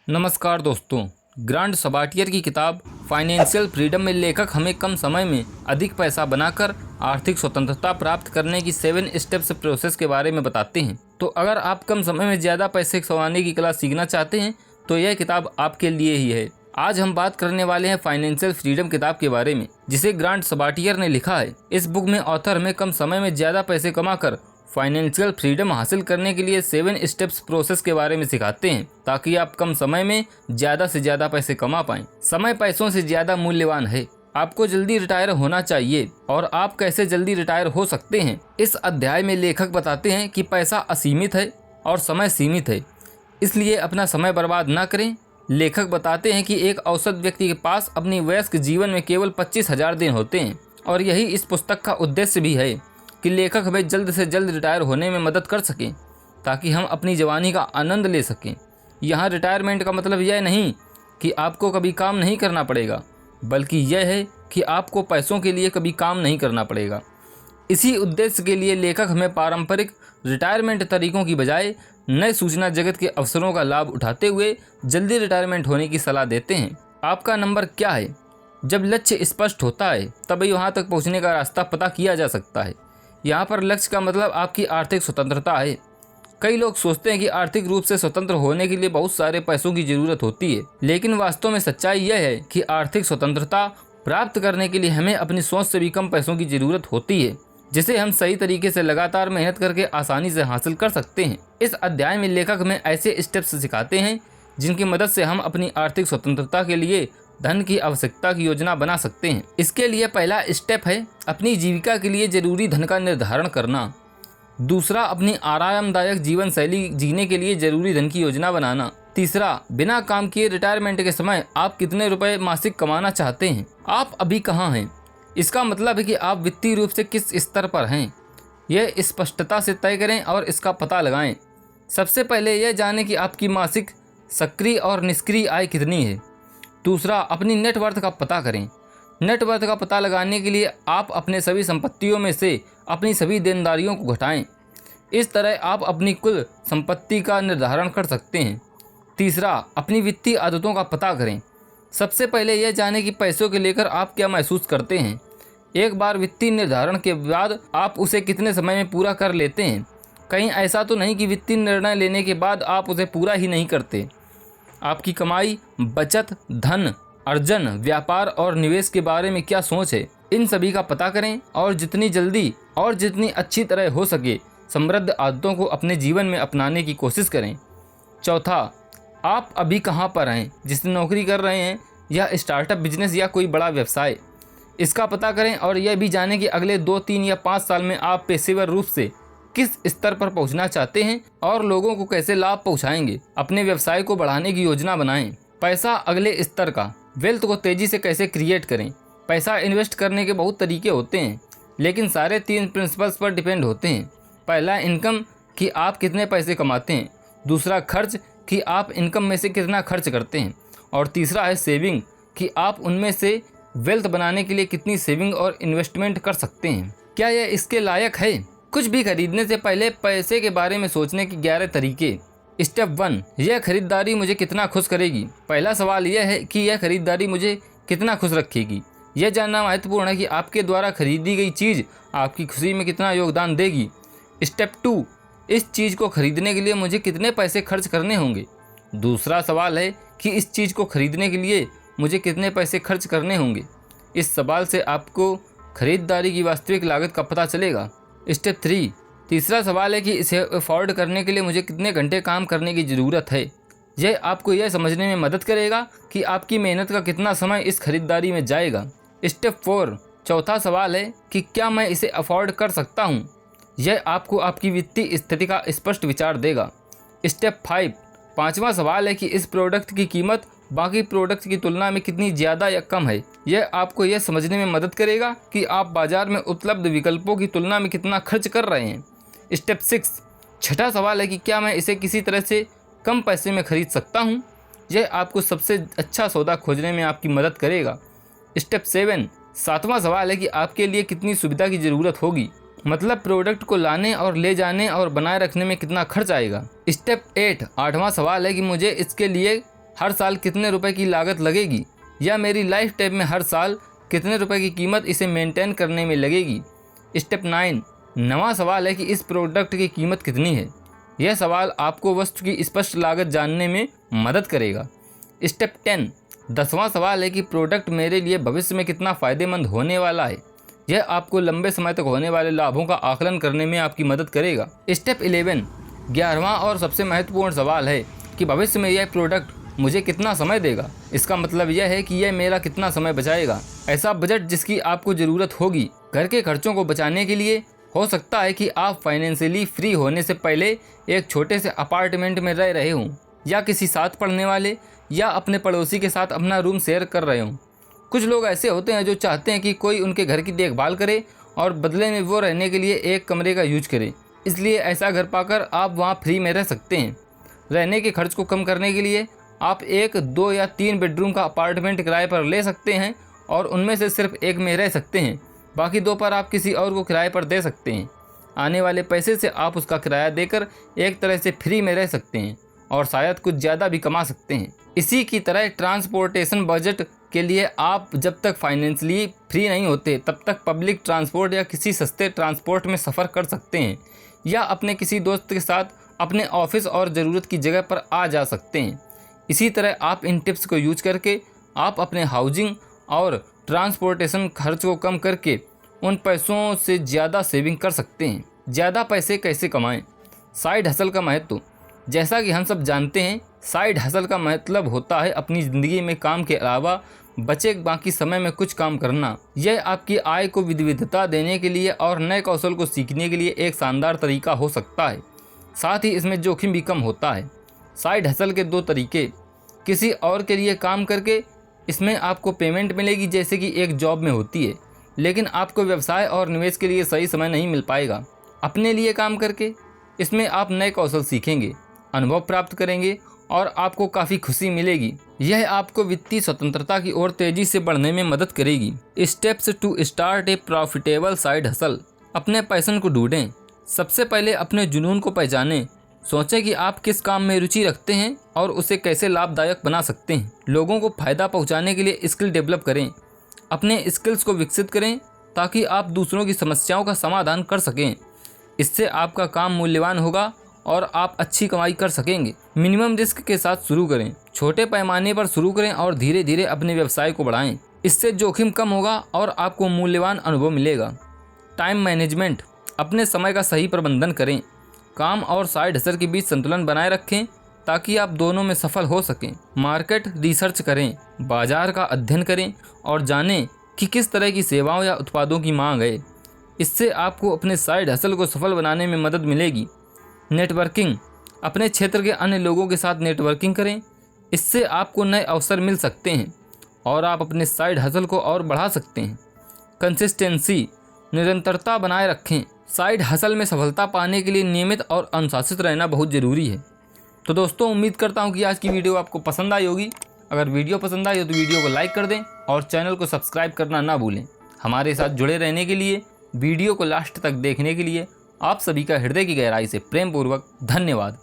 नमस्कार दोस्तों। ग्रांड सबाटियर की किताब फाइनेंशियल फ्रीडम में लेखक हमें कम समय में अधिक पैसा बनाकर आर्थिक स्वतंत्रता प्राप्त करने की 7 स्टेप्स प्रोसेस के बारे में बताते हैं। तो अगर आप कम समय में ज़्यादा पैसे कमाने की कला सीखना चाहते हैं तो यह किताब आपके लिए ही है। आज हम बात करने वाले हैं फाइनेंशियल फ्रीडम किताब के बारे में, जिसे ग्रांड सबाटियर ने लिखा है। इस बुक में ऑथर हमें कम समय में ज़्यादा पैसे कमाकर फाइनेंशियल फ्रीडम हासिल करने के लिए 7 स्टेप्स प्रोसेस के बारे में सिखाते हैं, ताकि आप कम समय में ज़्यादा से ज़्यादा पैसे कमा पाएं। समय पैसों से ज़्यादा मूल्यवान है। आपको जल्दी रिटायर होना चाहिए और आप कैसे जल्दी रिटायर हो सकते हैं। इस अध्याय में लेखक बताते हैं कि पैसा असीमित है और समय सीमित है, इसलिए अपना समय बर्बाद ना करें। लेखक बताते हैं कि एक औसत व्यक्ति के पास अपनी वयस्क जीवन में केवल 25,000 दिन होते हैं, और यही इस पुस्तक का उद्देश्य भी है कि लेखक हमें जल्द से जल्द रिटायर होने में मदद कर सकें, ताकि हम अपनी जवानी का आनंद ले सकें। यहाँ रिटायरमेंट का मतलब यह नहीं कि आपको कभी काम नहीं करना पड़ेगा, बल्कि यह है कि आपको पैसों के लिए कभी काम नहीं करना पड़ेगा। इसी उद्देश्य के लिए लेखक हमें पारंपरिक रिटायरमेंट तरीकों की बजाय नए सूचना जगत के अवसरों का लाभ उठाते हुए जल्दी रिटायरमेंट होने की सलाह देते हैं। आपका नंबर क्या है? जब लक्ष्य स्पष्ट होता है तभी वहाँ तक पहुँचने का रास्ता पता किया जा सकता है। यहाँ पर लक्ष्य का मतलब आपकी आर्थिक स्वतंत्रता है। कई लोग सोचते हैं कि आर्थिक रूप से स्वतंत्र होने के लिए बहुत सारे पैसों की जरूरत होती है, लेकिन वास्तव में सच्चाई यह है कि आर्थिक स्वतंत्रता प्राप्त करने के लिए हमें अपनी सोच से भी कम पैसों की जरूरत होती है, जिसे हम सही तरीके से लगातार मेहनत करके आसानी से हासिल कर सकते हैं। इस अध्याय में लेखक हमें ऐसे स्टेप्स सिखाते हैं जिनकी मदद से हम अपनी आर्थिक स्वतंत्रता के लिए धन की आवश्यकता की योजना बना सकते हैं। इसके लिए पहला स्टेप है अपनी जीविका के लिए जरूरी धन का निर्धारण करना। दूसरा, अपनी आरामदायक जीवन शैली जीने के लिए जरूरी धन की योजना बनाना। तीसरा, बिना काम किए रिटायरमेंट के समय आप कितने रुपए मासिक कमाना चाहते हैं। आप अभी कहाँ हैं? इसका मतलब है कि आप वित्तीय रूप से किस स्तर पर हैं। यह स्पष्टता से तय करें और इसका पता लगाएं। सबसे पहले यह जानें कि आपकी मासिक सक्रिय और निष्क्रिय आय कितनी है। दूसरा, अपनी नेटवर्थ का पता करें। नेटवर्थ का पता लगाने के लिए आप अपने सभी संपत्तियों में से अपनी सभी देनदारियों को घटाएं। इस तरह आप अपनी कुल संपत्ति का निर्धारण कर सकते हैं। तीसरा, अपनी वित्तीय आदतों का पता करें। सबसे पहले यह जानें कि पैसों के लेकर आप क्या महसूस करते हैं। एक बार वित्तीय निर्धारण के बाद आप उसे कितने समय में पूरा कर लेते हैं। कहीं ऐसा तो नहीं कि वित्तीय निर्णय लेने के बाद आप उसे पूरा ही नहीं करते। आपकी कमाई, बचत, धन अर्जन, व्यापार और निवेश के बारे में क्या सोच है, इन सभी का पता करें और जितनी जल्दी और जितनी अच्छी तरह हो सके समृद्ध आदतों को अपने जीवन में अपनाने की कोशिश करें। चौथा, आप अभी कहाँ पर हैं, जिसने नौकरी कर रहे हैं या स्टार्टअप बिजनेस या कोई बड़ा व्यवसाय, इसका पता करें और यह भी जानें कि अगले 2, 3 या 5 साल में आप पेशेवर रूप से किस स्तर पर पहुंचना चाहते हैं और लोगों को कैसे लाभ पहुंचाएंगे। अपने व्यवसाय को बढ़ाने की योजना बनाएं। पैसा अगले स्तर का, वेल्थ को तेजी से कैसे क्रिएट करें। पैसा इन्वेस्ट करने के बहुत तरीके होते हैं, लेकिन सारे 3 प्रिंसिपल्स पर डिपेंड होते हैं। पहला, इनकम कि आप कितने पैसे कमाते हैं। दूसरा, खर्च कि आप इनकम में से कितना खर्च करते हैं। और तीसरा है सेविंग कि आप उनमें से वेल्थ बनाने के लिए कितनी सेविंग और इन्वेस्टमेंट कर सकते हैं। क्या यह इसके लायक है? कुछ भी खरीदने से पहले पैसे के बारे में सोचने के 11 तरीके। स्टेप 1, यह खरीदारी मुझे कितना खुश करेगी। पहला सवाल यह है कि यह खरीदारी मुझे कितना खुश रखेगी। यह जानना महत्वपूर्ण है कि आपके द्वारा खरीदी गई चीज़ आपकी खुशी में कितना योगदान देगी। स्टेप 2, इस चीज़ को खरीदने के लिए मुझे कितने पैसे खर्च करने होंगे। दूसरा सवाल है कि इस चीज़ को खरीदने के लिए मुझे कितने पैसे खर्च करने होंगे। इस सवाल से आपको खरीदारी की वास्तविक लागत का पता चलेगा। स्टेप 3, तीसरा सवाल है कि इसे अफोर्ड करने के लिए मुझे कितने घंटे काम करने की ज़रूरत है। यह आपको यह समझने में मदद करेगा कि आपकी मेहनत का कितना समय इस खरीदारी में जाएगा। स्टेप 4, चौथा सवाल है कि क्या मैं इसे अफोर्ड कर सकता हूँ। यह आपको आपकी वित्तीय स्थिति का स्पष्ट विचार देगा। स्टेप 5, पाँचवा सवाल है कि इस प्रोडक्ट की कीमत बाकी प्रोडक्ट की तुलना में कितनी ज़्यादा या कम है। यह आपको यह समझने में मदद करेगा कि आप बाजार में उपलब्ध विकल्पों की तुलना में कितना खर्च कर रहे हैं। स्टेप 6, छठा सवाल है कि क्या मैं इसे किसी तरह से कम पैसे में खरीद सकता हूँ। यह आपको सबसे अच्छा सौदा खोजने में आपकी मदद करेगा। स्टेप 7, सातवां सवाल है कि आपके लिए कितनी सुविधा की ज़रूरत होगी, मतलब प्रोडक्ट को लाने और ले जाने और बनाए रखने में कितना खर्च आएगा। स्टेप 8, आठवां सवाल है कि मुझे इसके लिए हर साल कितने रुपए की लागत लगेगी, या मेरी लाइफ टाइम में हर साल कितने रुपए की कीमत इसे मेंटेन करने में लगेगी। स्टेप 9 नवा सवाल है कि इस प्रोडक्ट की कीमत कितनी है। यह सवाल आपको वस्तु की स्पष्ट लागत जानने में मदद करेगा। स्टेप 10 10वां सवाल है कि प्रोडक्ट मेरे लिए भविष्य में कितना फ़ायदेमंद होने वाला है। यह आपको लंबे समय तक होने वाले लाभों का आकलन करने में आपकी मदद करेगा। स्टेप 11 11वां और सबसे महत्वपूर्ण सवाल है कि भविष्य में यह प्रोडक्ट मुझे कितना समय देगा। इसका मतलब यह है कि यह मेरा कितना समय बचाएगा। ऐसा बजट जिसकी आपको ज़रूरत होगी घर के खर्चों को बचाने के लिए। हो सकता है कि आप फाइनेंशियली फ्री होने से पहले एक छोटे से अपार्टमेंट में रह रहे हों, या किसी साथ पढ़ने वाले या अपने पड़ोसी के साथ अपना रूम शेयर कर रहे हों। कुछ लोग ऐसे होते हैं जो चाहते हैं कि कोई उनके घर की देखभाल करे और बदले में वो रहने के लिए एक कमरे का यूज करे, इसलिए ऐसा घर पाकर आप वहाँ फ्री में रह सकते हैं। रहने के खर्च को कम करने के लिए आप 1, 2 या 3 बेडरूम का अपार्टमेंट किराए पर ले सकते हैं और उनमें से सिर्फ एक में रह सकते हैं। बाकी 2 पर आप किसी और को किराए पर दे सकते हैं। आने वाले पैसे से आप उसका किराया देकर एक तरह से फ्री में रह सकते हैं और शायद कुछ ज़्यादा भी कमा सकते हैं। इसी की तरह ट्रांसपोर्टेशन बजट के लिए आप जब तक फाइनेंशियली फ्री नहीं होते तब तक पब्लिक ट्रांसपोर्ट या किसी सस्ते ट्रांसपोर्ट में सफ़र कर सकते हैं, या अपने किसी दोस्त के साथ अपने ऑफिस और ज़रूरत की जगह पर आ जा सकते हैं। इसी तरह आप इन टिप्स को यूज करके आप अपने हाउसिंग और ट्रांसपोर्टेशन खर्च को कम करके उन पैसों से ज़्यादा सेविंग कर सकते हैं। ज़्यादा पैसे कैसे कमाएं? साइड हसल का महत्व। जैसा कि हम सब जानते हैं, साइड हसल का मतलब होता है अपनी ज़िंदगी में काम के अलावा बचे बाकी समय में कुछ काम करना। यह आपकी आय को विविधता देने के लिए और नए कौशल को सीखने के लिए एक शानदार तरीका हो सकता है। साथ ही इसमें जोखिम भी कम होता है। साइड हसल के 2 तरीके। किसी और के लिए काम करके, इसमें आपको पेमेंट मिलेगी जैसे कि एक जॉब में होती है, लेकिन आपको व्यवसाय और निवेश के लिए सही समय नहीं मिल पाएगा। अपने लिए काम करके, इसमें आप नए कौशल सीखेंगे, अनुभव प्राप्त करेंगे और आपको काफ़ी खुशी मिलेगी। यह आपको वित्तीय स्वतंत्रता की ओर तेज़ी से बढ़ने में मदद करेगी। Steps to start a profitable side hustle. अपने पैशन को ढूंढें। सबसे पहले अपने जुनून को पहचानें। सोचें कि आप किस काम में रुचि रखते हैं और उसे कैसे लाभदायक बना सकते हैं। लोगों को फ़ायदा पहुंचाने के लिए स्किल डेवलप करें। अपने स्किल्स को विकसित करें ताकि आप दूसरों की समस्याओं का समाधान कर सकें। इससे आपका काम मूल्यवान होगा और आप अच्छी कमाई कर सकेंगे। मिनिमम रिस्क के साथ शुरू करें। छोटे पैमाने पर शुरू करें और धीरे धीरे अपने व्यवसाय को बढ़ाएं। इससे जोखिम कम होगा और आपको मूल्यवान अनुभव मिलेगा। Time management. अपने समय का सही प्रबंधन करें। काम और साइड हसल के बीच संतुलन बनाए रखें ताकि आप दोनों में सफल हो सकें। मार्केट रिसर्च करें। बाजार का अध्ययन करें और जानें कि किस तरह की सेवाओं या उत्पादों की मांग है। इससे आपको अपने साइड हसल को सफल बनाने में मदद मिलेगी। नेटवर्किंग। अपने क्षेत्र के अन्य लोगों के साथ नेटवर्किंग करें। इससे आपको नए अवसर मिल सकते हैं और आप अपने साइड हसल को और बढ़ा सकते हैं। कंसिस्टेंसी। निरंतरता बनाए रखें। साइड हसल में सफलता पाने के लिए नियमित और अनुशासित रहना बहुत ज़रूरी है। तो दोस्तों, उम्मीद करता हूँ कि आज की वीडियो आपको पसंद आई होगी। अगर वीडियो पसंद आई हो तो वीडियो को लाइक कर दें और चैनल को सब्सक्राइब करना ना भूलें। हमारे साथ जुड़े रहने के लिए, वीडियो को लास्ट तक देखने के लिए आप सभी का हृदय की गहराई से प्रेम पूर्वक धन्यवाद।